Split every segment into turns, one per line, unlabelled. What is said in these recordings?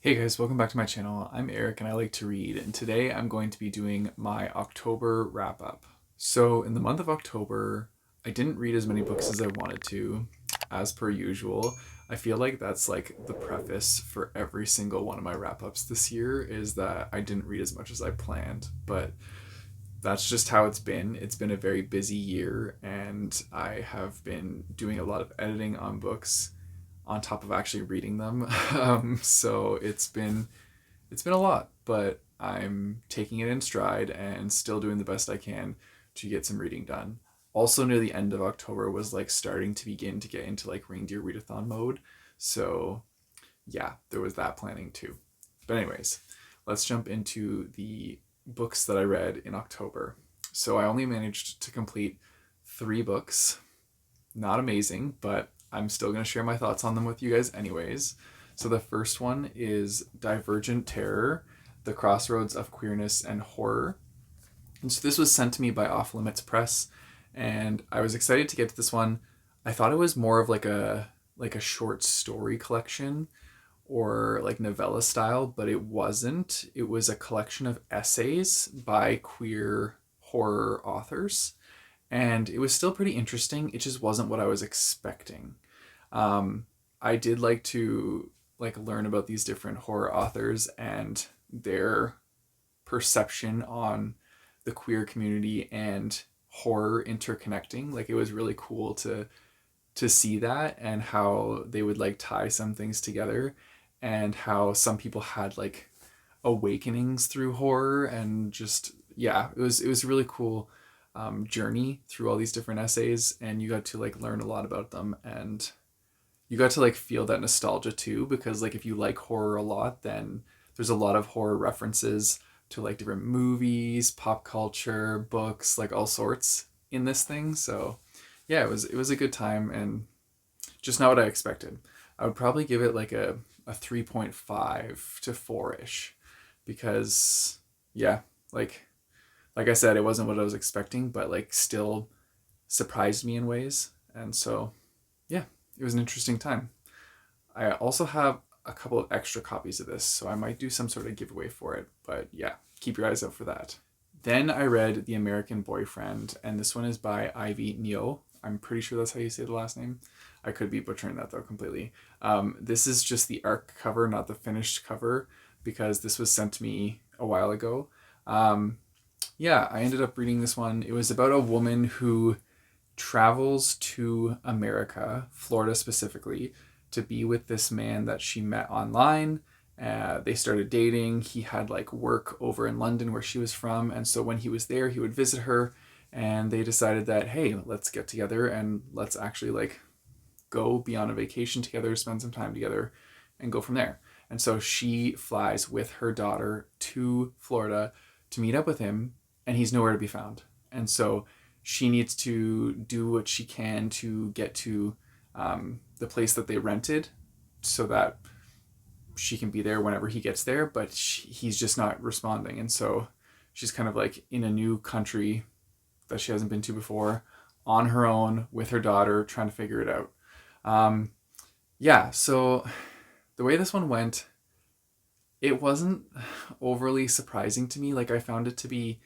Hey guys, welcome back to my channel. I'm Eric and I like to read, and today I'm going to be doing my October wrap up. So, in the month of October, I didn't read as many books as I wanted to, as per usual. I feel like that's like the preface for every single one of my wrap ups this year is that I didn't read as much as I planned, but that's just how it's been. It's been a very busy year, and I have been doing a lot of editing on books on top of actually reading them. So it's been a lot, but I'm taking it in stride and still doing the best I can to get some reading done. Also, near the end of October was like starting to begin to get into like reindeer readathon mode. So yeah, there was that planning too. But anyways, let's jump into the books that I read in October. So I only managed to complete 3 books. Not amazing, but I'm still going to share my thoughts on them with you guys anyways. So the first one is Divergent Terror, The Crossroads of Queerness and Horror. And so this was sent to me by Off Limits Press, and I was excited to get to this one. I thought it was more of like a short story collection or like novella style, but it wasn't. It was a collection of essays by queer horror authors, and it was still pretty interesting. It just wasn't what I was expecting. I did like to like learn about these different horror authors and their perception on the queer community and horror interconnecting. Like it was really cool to see that and how they would like tie some things together and how some people had like awakenings through horror and just yeah, it was a really cool journey through all these different essays, and you got to like learn a lot about them, and you got to like feel that nostalgia too, because like if you like horror a lot, then there's a lot of horror references to like different movies, pop culture, books, like all sorts in this thing. So yeah, it was a good time and just not what I expected. I would probably give it like a 3.5 to 4ish because yeah, like like I said, it wasn't what I was expecting, but like still surprised me in ways. And so yeah, it was an interesting time. I also have a couple of extra copies of this, so I might do some sort of giveaway for it. But yeah, keep your eyes out for that. Then I read The American Boyfriend, and this one is by Ivy Neo. I'm pretty sure that's how you say the last name. I could be butchering that though completely. This is just the ARC cover, not the finished cover, because this was sent to me a while ago. Yeah, I ended up reading this one. It was about a woman who travels to America, Florida specifically, to be with this man that she met online. They started dating. He had like work over in London where she was from. And so when he was there, he would visit her. And they decided that, hey, let's get together and let's actually like go be on a vacation together, spend some time together, and go from there. And so she flies with her daughter to Florida to meet up with him, and he's nowhere to be found. And so she needs to do what she can to get to the place that they rented so that she can be there whenever he gets there, but he's just not responding. And so she's kind of like in a new country that she hasn't been to before on her own with her daughter trying to figure it out. Um, yeah, so the way this one went, it wasn't overly surprising to me. Like I found it to be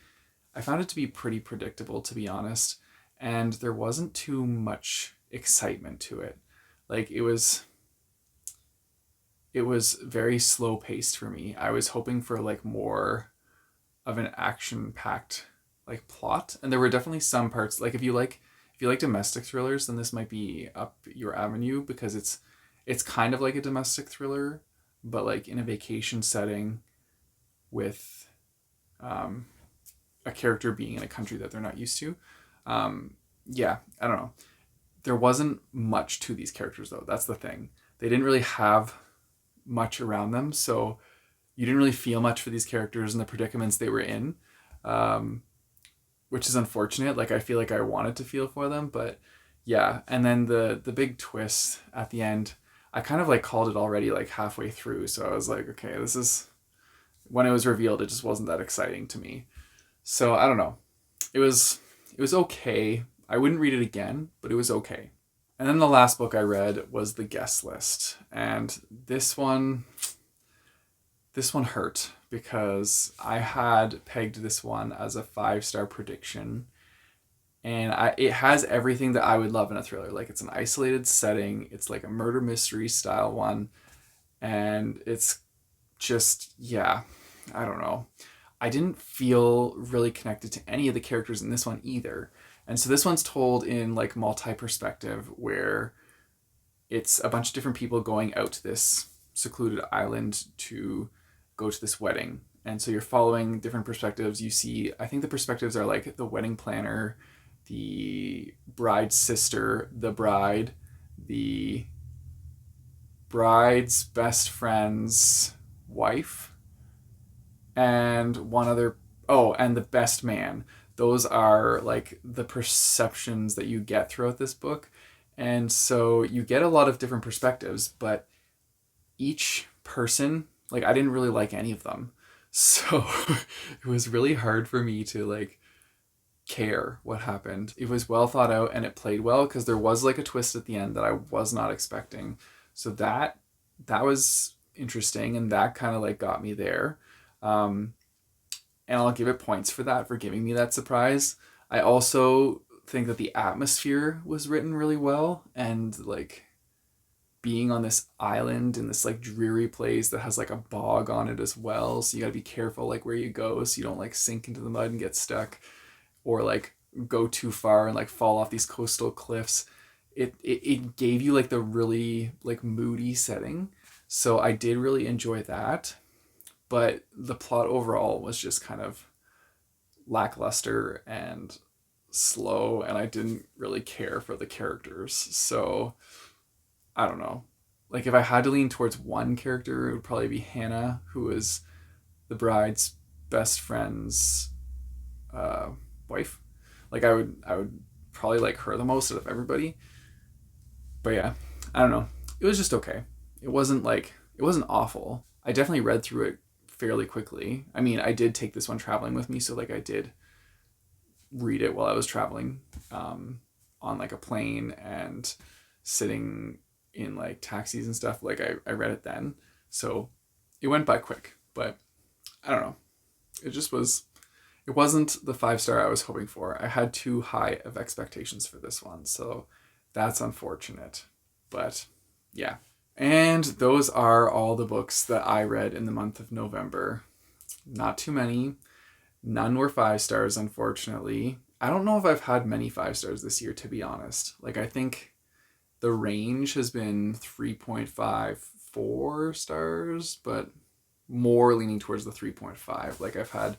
pretty predictable, to be honest, and there wasn't too much excitement to it. Like it was very slow paced for me. I was hoping for like more of an action packed like plot, and there were definitely some parts like if you like domestic thrillers, then this might be up your avenue because it's kind of like a domestic thriller, but like in a vacation setting with um, a character being in a country that they're not used to. Yeah, I don't know. There wasn't much to these characters though. That's the thing. They didn't really have much around them, so you didn't really feel much for these characters and the predicaments they were in, um, which is unfortunate. Like I feel like I wanted to feel for them, but yeah. And then the big twist at the end, I kind of like called it already like halfway through. So I was like, okay, this is when it was revealed. It just wasn't that exciting to me. So I don't know. It was it was okay. I wouldn't read it again, but it was okay. And then the last book I read was The Guest List, and this one This one hurt because I had pegged this one as a 5-star prediction, and it has everything that I would love in a thriller. Like, it's an isolated setting, it's like a murder mystery style one, and it's just, yeah, I don't know. I didn't feel really connected to any of the characters in this one either. And so this one's told in like multi perspective, where it's a bunch of different people going out to this secluded island to go to this wedding. And so you're following different perspectives. You see, I think the perspectives are like the wedding planner, the bride's sister, the bride, the bride's best friend's wife, and one other, oh, and the best man. Those are like the perceptions that you get throughout this book. And so you get a lot of different perspectives, but each person, like, I didn't really like any of them. So it was really hard for me to like care what happened. It was well thought out and it played well because there was like a twist at the end that I was not expecting. So that was interesting, and that kind of like got me there. Um, and I'll give it points for that, for giving me that surprise. I also think that the atmosphere was written really well, and like being on this island in this like dreary place that has like a bog on it as well, so you got to be careful like where you go so you don't like sink into the mud and get stuck, or like go too far and like fall off these coastal cliffs. It gave you like the really like moody setting, so I did really enjoy that. But the plot overall was just kind of lackluster and slow, and I didn't really care for the characters. So I don't know. Like, if I had to lean towards one character, it would probably be Hannah, who is the bride's best friend's uh, wife. Like, I would probably like her the most out of everybody. But yeah, I don't know. It was just okay. It wasn't awful. I definitely read through it fairly quickly. I mean, I did take this one traveling with me, so like I did read it while I was traveling, on like a plane and sitting in like taxis and stuff. Like, I read it then. So it went by quick, but I don't know. It just was, it wasn't the 5-star I was hoping for. I had too high of expectations for this one. So that's unfortunate. But yeah. And those are all the books that I read in the month of November. Not too many. None were 5 stars, unfortunately. I don't know if I've had many 5 stars this year, to be honest. Like, I think the range has been 3.5, 4 stars, but more leaning towards the 3.5. Like, I've had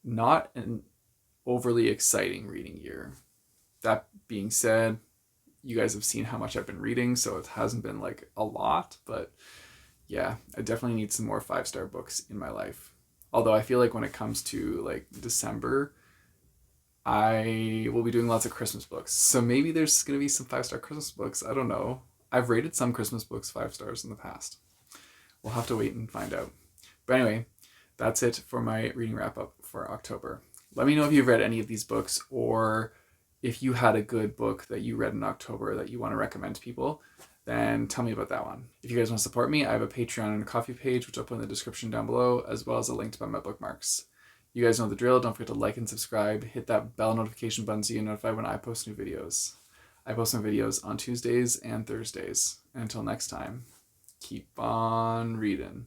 not an overly exciting reading year. That being said, you guys have seen how much I've been reading, so it hasn't been like a lot, but yeah, I definitely need some more 5-star books in my life. Although I feel like when it comes to like December, I will be doing lots of Christmas books. So maybe there's going to be some 5-star Christmas books. I don't know. I've rated some Christmas books 5 stars in the past. We'll have to wait and find out. But anyway, that's it for my reading wrap up for October. Let me know if you've read any of these books, or if you had a good book that you read in October that you want to recommend to people, then tell me about that one. If you guys want to support me, I have a Patreon and a Ko-fi page, which I'll put in the description down below, as well as a link to buy my bookmarks. You guys know the drill. Don't forget to like and subscribe. Hit that bell notification button so you get notified when I post new videos. I post my videos on Tuesdays and Thursdays. And until next time, keep on reading.